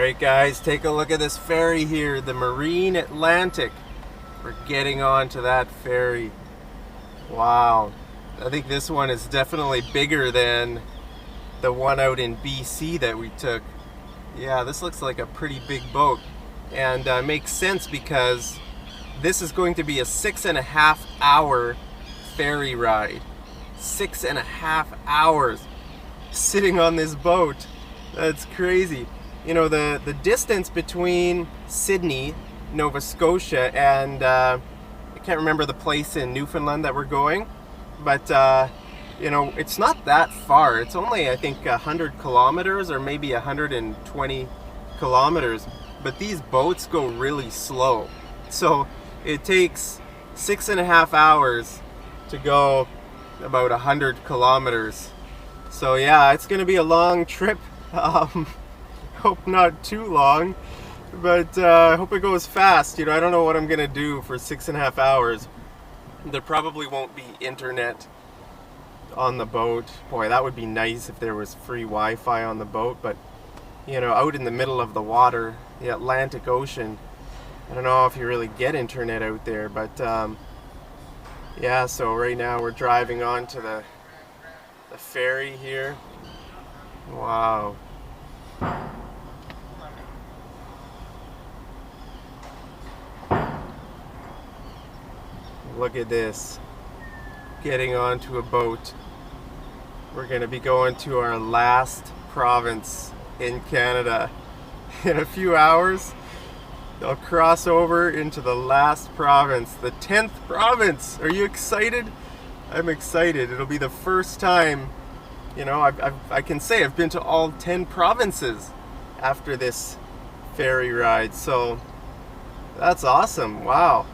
Alright guys, take a look at this ferry here, the Marine Atlantic. We're getting on to that ferry. Wow. I think this one is definitely bigger than the one out in BC that we took. Yeah, this looks like a pretty big boat. And makes sense because this is going to be a 6.5 hour ferry ride. 6.5 hours sitting on this boat. That's crazy. You know, the distance between Sydney, Nova Scotia, and I can't remember the place in Newfoundland that we're going, but you know, it's not that far. It's only, I think, 100 kilometers or maybe 120 kilometers, but these boats go really slow. So it takes 6.5 hours to go about 100 kilometers. So yeah, it's gonna be a long trip. Hope not too long, but I hope it goes fast. You know, I don't know what I'm gonna do for 6.5 hours. There probably won't be internet on the boat. Boy, that would be nice if there was free Wi-Fi on the boat, but you know, out in the middle of the water, the Atlantic Ocean, I don't know if you really get internet out there, but yeah, so right now we're driving on to the ferry here. Wow. Look at this. Getting onto a boat. We're going to be going to our last province in Canada. In a few hours, I'll cross over into the last province, the 10th province. Are you excited? I'm excited. It'll be the first time, you know, I can say I've been to all 10 provinces after this ferry ride. So that's awesome. Wow.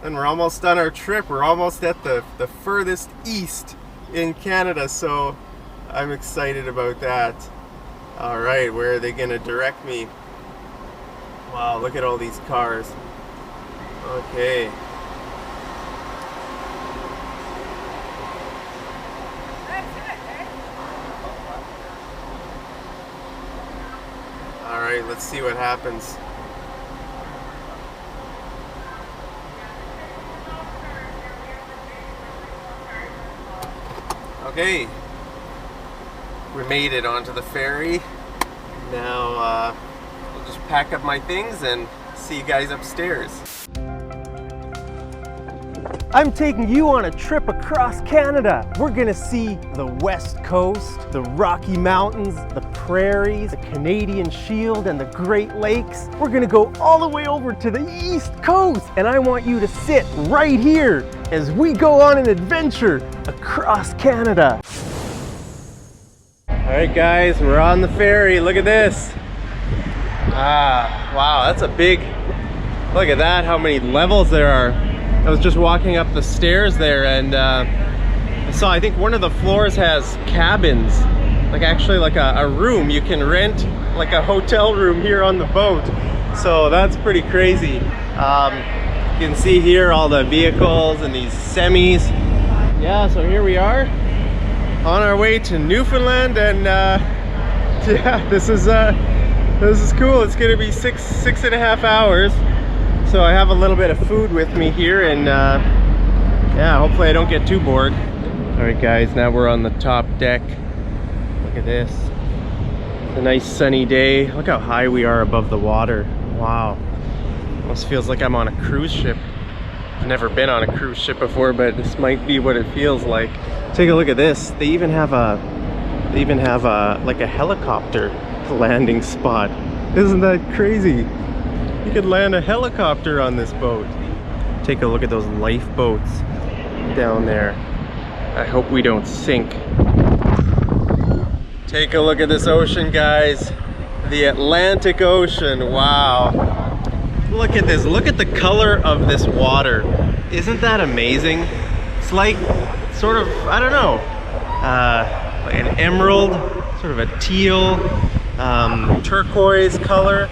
And we're almost done our trip. We're almost at the furthest east in Canada, so I'm excited about that. All right, where are they gonna direct me? Wow, look at all these cars. Okay. All right, let's see what happens. Okay, we made it onto the ferry. Now I'll just pack up my things and see you guys upstairs. I'm taking you on a trip across Canada. We're gonna see the West Coast, the Rocky Mountains, the prairies, the Canadian Shield, and the Great Lakes. We're gonna go all the way over to the East Coast, and I want you to sit right here as we go on an adventure across Canada. All right guys, we're on the ferry. Look at this. Wow, that's a big, look at that, how many levels there are. I was just walking up the stairs there and I saw, I think one of the floors has cabins, like actually like a room. You can rent like a hotel room here on the boat. So that's pretty crazy. You can see here all the vehicles and these semis. Yeah, so here we are on our way to Newfoundland, and yeah, this is cool. It's gonna be 6.5 hours. So I have a little bit of food with me here, and yeah, hopefully I don't get too bored. All right guys, now we're on the top deck. Look at this. It's a nice sunny day. Look how high we are above the water. Wow. Almost feels like I'm on a cruise ship. I've never been on a cruise ship before, but this might be what it feels like. Take a look at this. They even have like a helicopter landing spot. Isn't that crazy? You could land a helicopter on this boat. Take a look at those lifeboats down there. I hope we don't sink. Take a look at this ocean, guys. The Atlantic Ocean. Wow. Look at this. Look at the color of this water. Isn't that amazing? It's like sort of, I don't know, like an emerald, sort of a teal, turquoise color.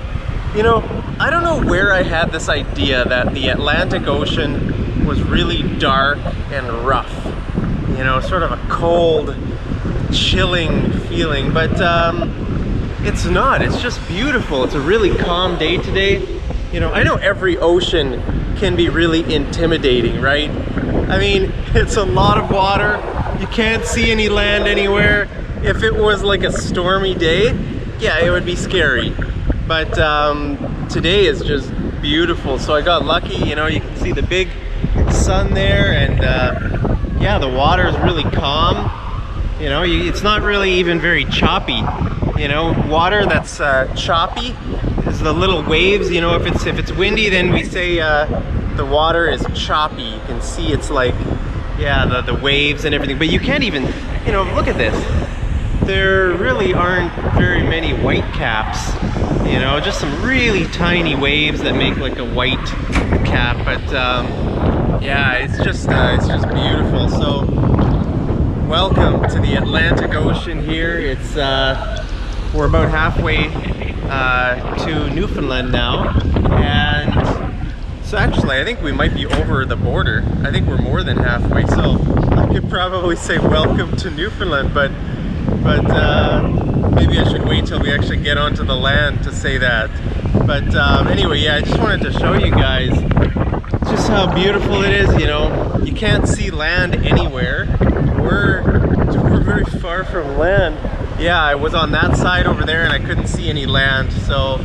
You know, I don't know where I had this idea that the Atlantic Ocean was really dark and rough. You know, sort of a cold, chilling feeling. But it's not. It's just beautiful. It's a really calm day today. You know, I know every ocean can be really intimidating, right? I mean, it's a lot of water. You can't see any land anywhere. If it was like a stormy day, yeah, it would be scary. But today is just beautiful. So I got lucky, you know, you can see the big sun there, and yeah, the water is really calm. You know, it's not really even very choppy. You know, water that's choppy is the little waves. You know, if it's windy, then we say the water is choppy. You can see it's like, yeah, the waves and everything. But you can't even, you know, look at this. There really aren't very many white caps. You know, just some really tiny waves that make like a white cap. But yeah, it's just beautiful. So welcome to the Atlantic Ocean here. It's we're about halfway to Newfoundland now, and so actually I think we might be over the border. I think we're more than halfway, so I could probably say welcome to Newfoundland, but maybe I should wait till we actually get onto the land to say that. But anyway, yeah, I just wanted to show you guys just how beautiful it is. You know, you can't see land anywhere. We're very far from land. Yeah, I was on that side over there and I couldn't see any land. So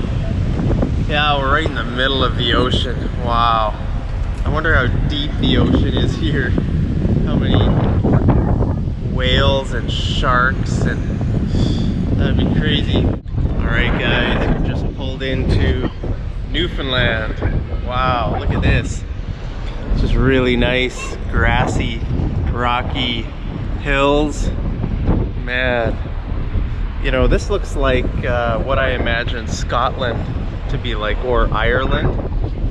yeah, we're right in the middle of the ocean. Wow. I wonder how deep the ocean is here. How many whales and sharks, and that'd be crazy. All right, guys, we just pulled into Newfoundland. Wow, look at this. It's just really nice, grassy, rocky hills. Man, you know, this looks like what I imagine Scotland to be like, or Ireland,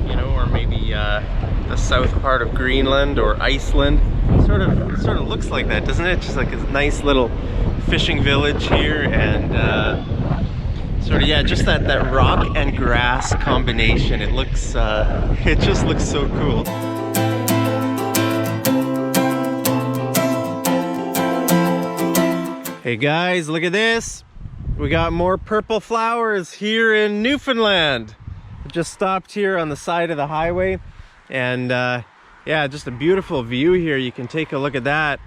you know, or maybe the south part of Greenland or Iceland. It sort of looks like that, doesn't it? Just like a nice little fishing village here, and sort of, yeah, just that rock and grass combination. It looks it just looks so cool. Hey guys, look at this. We got more purple flowers here in Newfoundland. Just stopped here on the side of the highway, and yeah, just a beautiful view here. You can take a look at that.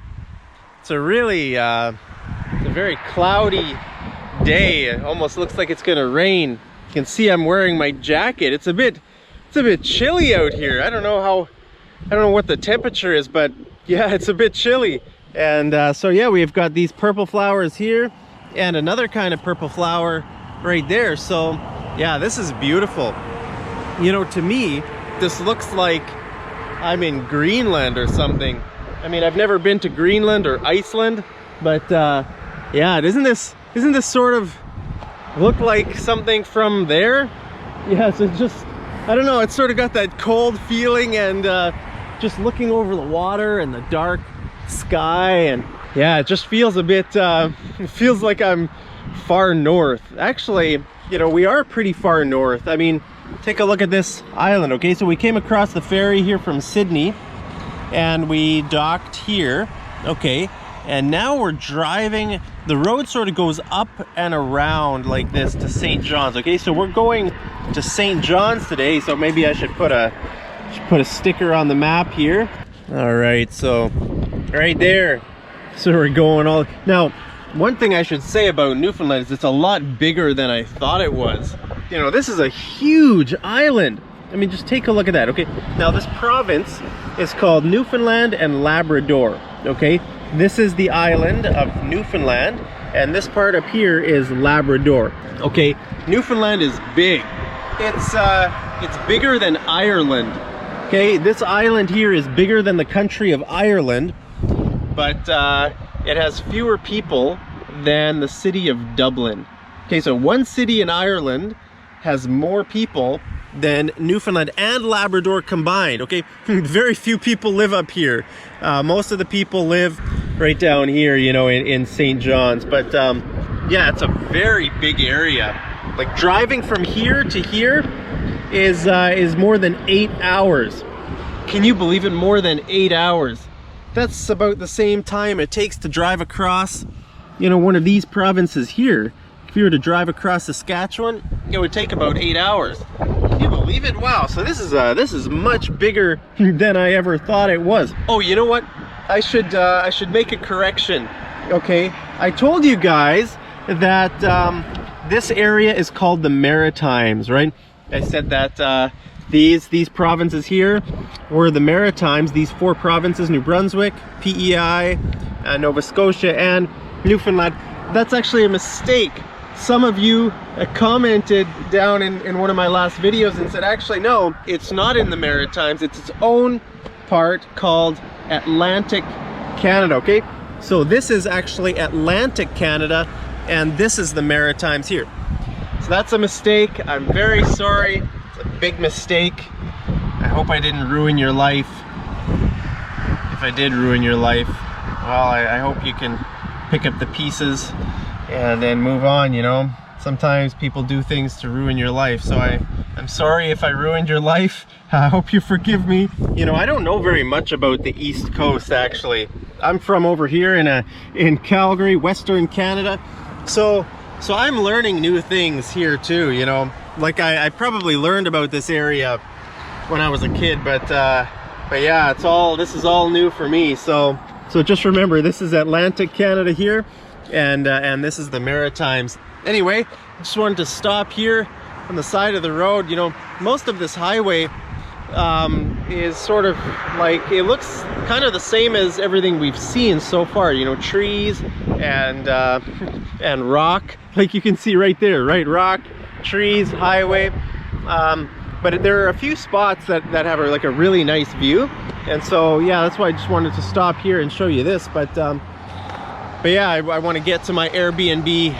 It's a really it's a very cloudy day. It almost looks like it's gonna rain. You can see I'm wearing my jacket. It's a bit chilly out here. I don't know what the temperature is, but yeah, it's a bit chilly. And so yeah, we've got these purple flowers here and another kind of purple flower right there. So yeah, this is beautiful. You know, to me, this looks like I'm in Greenland or something. I mean, I've never been to Greenland or Iceland, but yeah, isn't this sort of look like something from there? Yeah, so just, I don't know, it's sort of got that cold feeling, and just looking over the water and the dark sky, and yeah, it just feels a bit it feels like I'm far north. Actually, you know, we are pretty far north. I mean, take a look at this island. Okay, so we came across the ferry here from Sydney and we docked here. Okay, and now we're driving. The road sort of goes up and around like this to St. John's. Okay, so we're going to St. John's today, so maybe I should put a sticker on the map here. All right, so right there, so we're going all now. One thing I should say about Newfoundland is it's a lot bigger than I thought it was. You know, this is a huge island. I mean, just take a look at that. Okay, now this province is called Newfoundland and Labrador. Okay, this is the island of Newfoundland, and this part up here is Labrador. Okay, Newfoundland is big. It's bigger than Ireland. Okay, this island here is bigger than the country of Ireland, but it has fewer people than the city of Dublin. Okay, so one city in Ireland has more people than Newfoundland and Labrador combined. Okay, very few people live up here. Most of the people live right down here, you know, in St. John's. But yeah, it's a very big area. Like driving from here to here is more than 8 hours. Can you believe it? More than 8 hours. That's about the same time it takes to drive across, you know, one of these provinces here. if you were to drive across Saskatchewan, it would take about 8 hours. Can you believe it? Wow, so this is much bigger than I ever thought it was. Oh, you know what? I should make a correction. Okay, I told you guys that this area is called the Maritimes, right? I said that these provinces here were the Maritimes, these 4 provinces, New Brunswick, PEI, Nova Scotia, and Newfoundland. That's actually a mistake. Some of you commented down in one of my last videos and said, actually, no, it's not in the Maritimes. It's its own part called Atlantic Canada, okay? So this is actually Atlantic Canada, and this is the Maritimes here. So that's a mistake. I'm very sorry. It's a big mistake. I hope I didn't ruin your life. If I did ruin your life, well, I hope you can pick up the pieces and then move on, you know. Sometimes people do things to ruin your life, so I'm sorry if I ruined your life. I hope you forgive me. You know, I don't know very much about the East Coast, actually. I'm from over here in Calgary, Western Canada, so I'm learning new things here too, you know. Like I probably learned about this area when I was a kid, but yeah, this is all new for me. So just remember, this is Atlantic Canada here, and this is the Maritimes. Anyway, I just wanted to stop here on the side of the road. You know, most of this highway is sort of like, it looks kind of the same as everything we've seen so far, you know, trees and rock, like you can see right there, right? Rock, trees, highway, but there are a few spots that have like a really nice view, and so yeah, that's why I just wanted to stop here and show you this. But yeah, I want to get to my Airbnb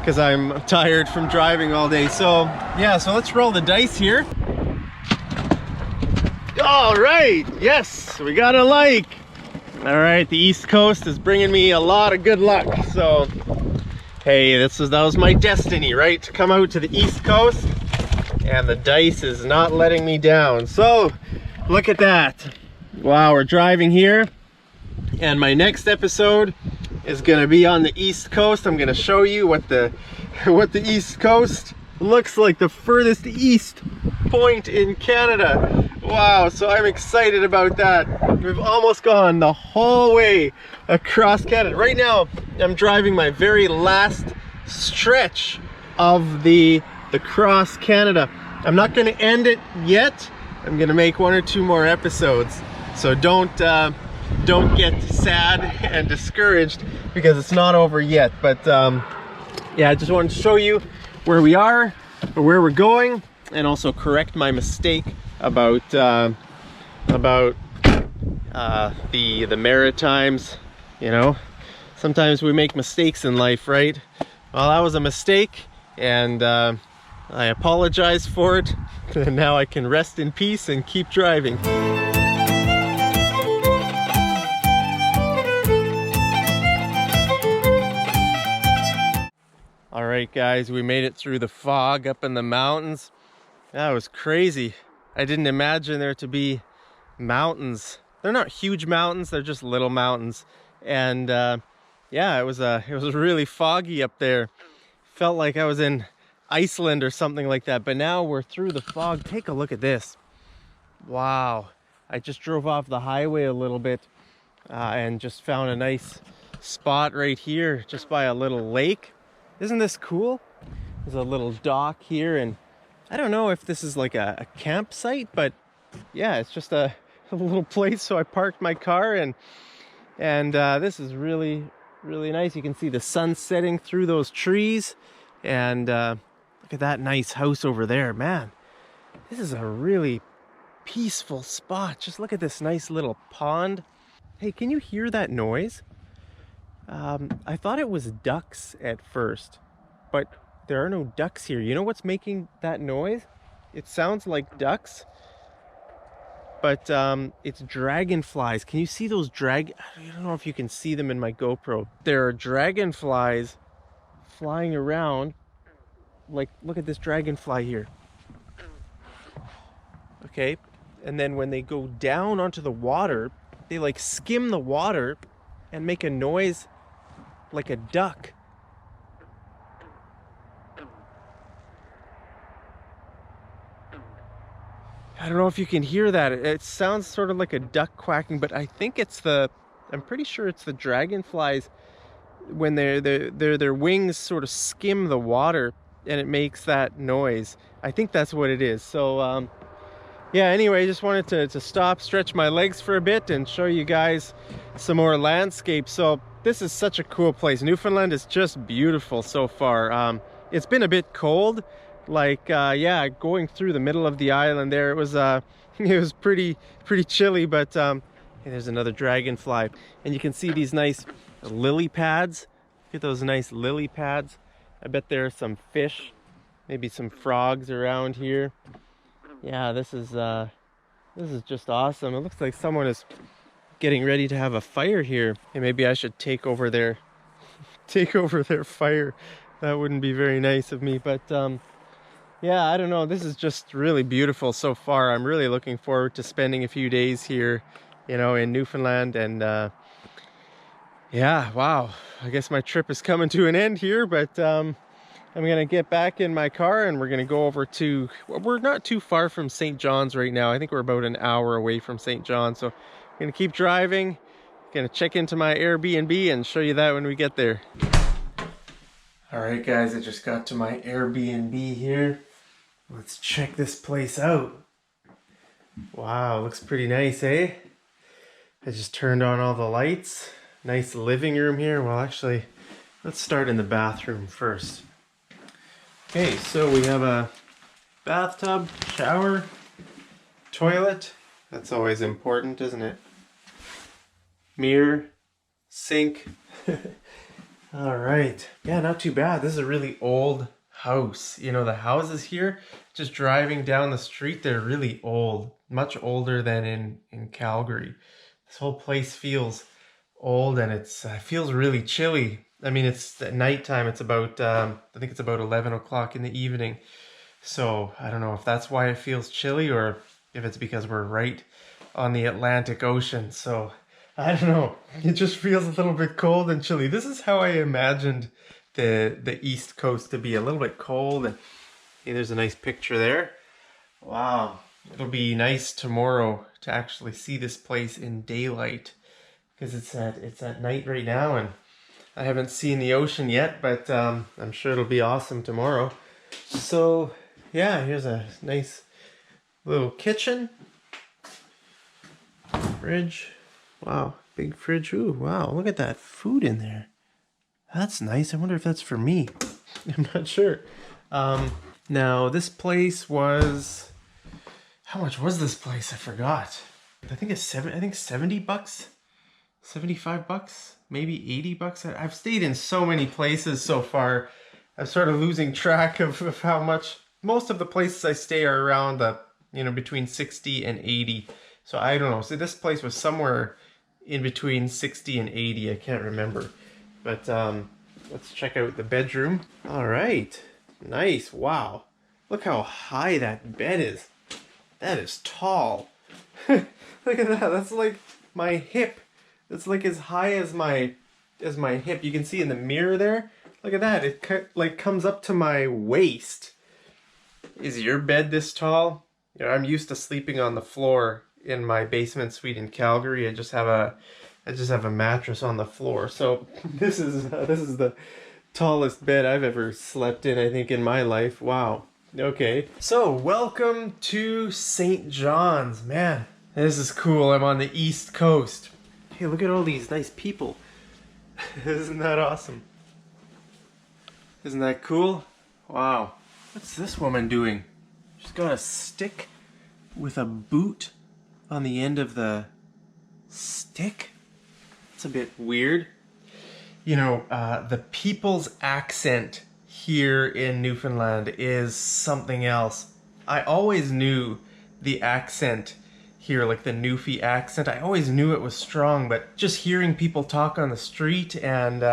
because I'm tired from driving all day. So yeah, so let's roll the dice here. All right, yes, we got a lake. All right, the East Coast is bringing me a lot of good luck. So hey, that was my destiny, right? To come out to the East Coast, and the dice is not letting me down. So look at that. Wow, we're driving here, and my next episode is gonna be on the East Coast. I'm gonna show you what the East Coast looks like, the furthest east point in Canada. Wow, so I'm excited about that. We've almost gone the whole way across Canada. Right now, I'm driving my very last stretch of the Cross Canada. I'm not gonna end it yet. I'm gonna make 1 or 2 more episodes. So don't get sad and discouraged because it's not over yet. But yeah, I just wanted to show you where we are, or where we're going, and also correct my mistake about the Maritimes. You know, sometimes we make mistakes in life, right? Well, that was a mistake, and I apologize for it, and now I can rest in peace and keep driving. All right, guys, we made it through the fog up in the mountains. That was crazy. I didn't imagine there to be mountains. They're not huge mountains, they're just little mountains. And yeah, it was really foggy up there. Felt like I was in Iceland or something like that. But now we're through the fog. Take a look at this. Wow. I just drove off the highway a little bit and just found a nice spot right here just by a little lake. Isn't this cool? There's a little dock here, and I don't know if this is like a campsite, but yeah, it's just a little place. So I parked my car, and this is really, really nice. You can see the sun setting through those trees, and look at that nice house over there. Man, this is a really peaceful spot. Just look at this nice little pond. Hey, can you hear that noise? I thought it was ducks at first, but there are no ducks here. You know what's making that noise? It sounds like ducks, but it's dragonflies. Can you see those I don't know if you can see them in my GoPro. There are dragonflies flying around. Like, look at this dragonfly here. Okay, and then when they go down onto the water, they like skim the water and make a noise like a duck. I don't know if you can hear that. It sounds sort of like a duck quacking, but I think it's I'm pretty sure it's the dragonflies when their wings sort of skim the water and it makes that noise. I think that's what it is. So yeah, anyway, I just wanted to stop, stretch my legs for a bit and show you guys some more landscape. So this is such a cool place. Newfoundland is just beautiful so far. It's been a bit cold, like yeah, going through the middle of the island there, it was it was pretty chilly, but hey, there's another dragonfly, and you can see these nice lily pads. Look at those nice lily pads. I bet there are some fish, maybe some frogs around here. Yeah, this is just awesome. It looks like someone is getting ready to have a fire here. And maybe I should take over their fire. That wouldn't be very nice of me, but yeah, I don't know. This is just really beautiful so far. I'm really looking forward to spending a few days here, you know, in Newfoundland. And yeah, wow. I guess my trip is coming to an end here, but I'm gonna get back in my car and we're gonna go over to, well, we're not too far from St. John's right now. I think we're about an hour away from St. John's. So I'm gonna keep driving, gonna check into my Airbnb and show you that when we get there. All right, guys, I just got to my Airbnb here. Let's check this place out. Wow, looks pretty nice, eh? I just turned on all the lights. Nice living room here. Well, actually, let's start in the bathroom first. Okay, so we have a bathtub, shower, toilet. That's always important, isn't it? Mirror, sink. All right. Yeah, not too bad. This is a really old house. You know, the houses here, just driving down the street, they're really old. Much older than in Calgary. This whole place feels old, and it feels really chilly. I mean, it's at nighttime. It's about, I think it's about 11 o'clock in the evening. So I don't know if that's why it feels chilly or if it's because we're right on the Atlantic Ocean. So I don't know. It just feels a little bit cold and chilly. This is how I imagined the East Coast to be, a little bit cold. And hey, there's a nice picture there. Wow. It'll be nice tomorrow to actually see this place in daylight, because it's at night right now, and I haven't seen the ocean yet, but I'm sure it'll be awesome tomorrow. So yeah, here's a nice little kitchen. Fridge. Wow, big fridge. Ooh, wow, look at that food in there. That's nice. I wonder if that's for me. I'm not sure. Now this place was, how much was this place? I forgot. I think it's 70 bucks. 75 bucks, maybe 80 bucks. I've stayed in so many places so far. I'm sort of losing track of how much. Most of the places I stay are around the, you know, between 60 and 80. So I don't know. So this place was somewhere in between 60 and 80. I can't remember. But let's check out the bedroom. All right. Nice. Wow. Look how high that bed is. That is tall. Look at that. That's like my hip. It's like as high as my hip. You can see in the mirror there. Look at that. It like comes up to my waist. Is your bed this tall? You know, I'm used to sleeping on the floor in my basement suite in Calgary. I just have a mattress on the floor. So this is the tallest bed I've ever slept in, I think, in my life. Wow. Okay. So welcome to St. John's. Man, this is cool. I'm on the East Coast. Hey, look at all these nice people. Isn't that awesome? Isn't that cool? Wow. What's this woman doing? She's got a stick with a boot on the end of the stick. It's a bit weird. You know, the people's accent here in Newfoundland is something else. I always knew the accent here, like the Newfie accent. I always knew it was strong, but just hearing people talk on the street and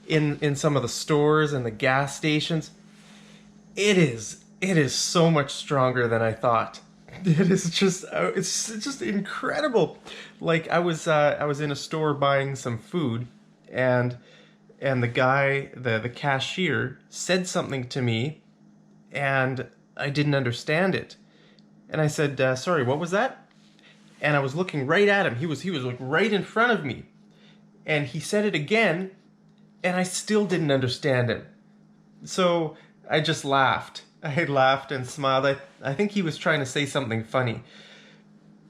in some of the stores and the gas stations, it is so much stronger than I thought. It is just, it's just incredible. Like I was in a store buying some food, and the guy, the cashier, said something to me, and I didn't understand it. And I said, sorry, what was that? And I was looking right at him. He was like right in front of me. And he said it again, and I still didn't understand him. So I just laughed. I laughed and smiled. I think he was trying to say something funny.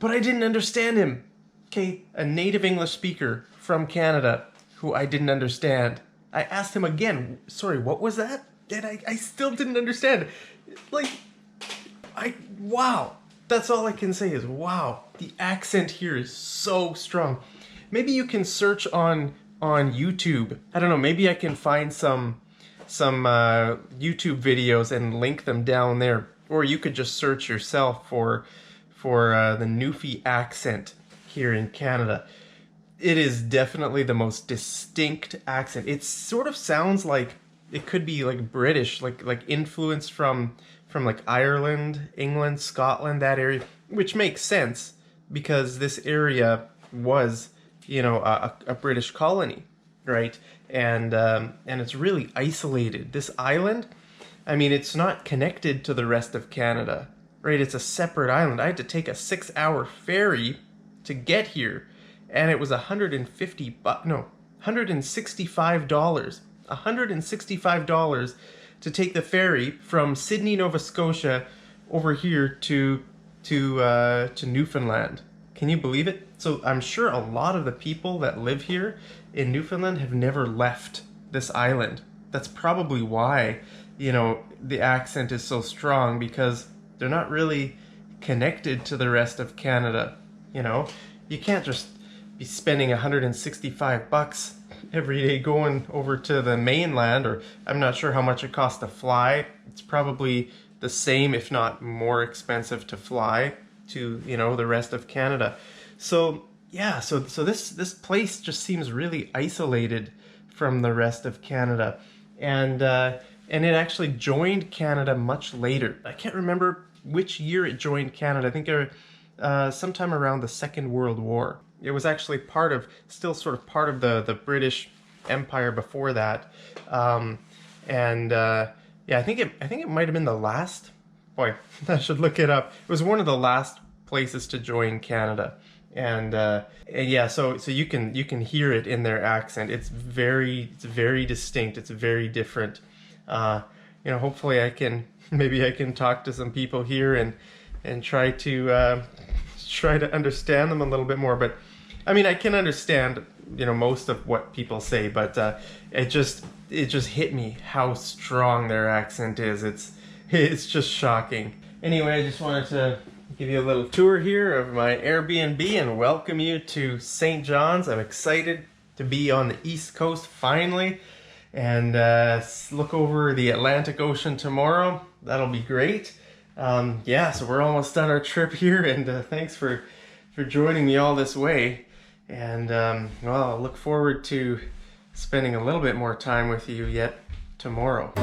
But I didn't understand him. Okay, a native English speaker from Canada who I didn't understand. I asked him again, sorry, what was that? And I still didn't understand. Like, wow. That's all I can say is wow. The accent here is so strong. Maybe you can search on YouTube. I don't know, maybe I can find some YouTube videos and link them down there. Or you could just search yourself for the Newfie accent here in Canada. It is definitely the most distinct accent. It sort of sounds like it could be like British, like influence from like Ireland, England, Scotland, that area, which makes sense because this area was, you know, a British colony, right? And it's really isolated. This island, I mean, it's not connected to the rest of Canada, right? It's a separate island. I had to take a 6-hour ferry to get here, and it was $165. $165 to take the ferry from Sydney, Nova Scotia, over here to Newfoundland. Can you believe it? So I'm sure a lot of the people that live here in Newfoundland have never left this island. That's probably why, you know, the accent is so strong, because they're not really connected to the rest of Canada. You know, you can't just be spending $165 every day going over to the mainland, or I'm not sure how much it costs to fly. It's probably the same, if not more expensive to fly to, you know, the rest of Canada. So yeah, so this place just seems really isolated from the rest of Canada, and it actually joined Canada much later. I can't remember which year it joined Canada. I think sometime around the Second World War. It was actually still sort of part of the British Empire before that, yeah, I think it might have been the last. Boy, I should look it up. It was one of the last places to join Canada, and yeah, so you can hear it in their accent. It's very distinct. It's very different. You know, hopefully maybe I can talk to some people here and try to understand them a little bit more. But I mean, I can understand, you know, most of what people say, but it just hit me how strong their accent is. It's just shocking. Anyway, I just wanted to give you a little tour here of my Airbnb and welcome you to St. John's. I'm excited to be on the East Coast finally, and look over the Atlantic Ocean tomorrow. That'll be great. Yeah, so we're almost done our trip here, and thanks for joining me all this way. And well, I'll look forward to spending a little bit more time with you yet tomorrow.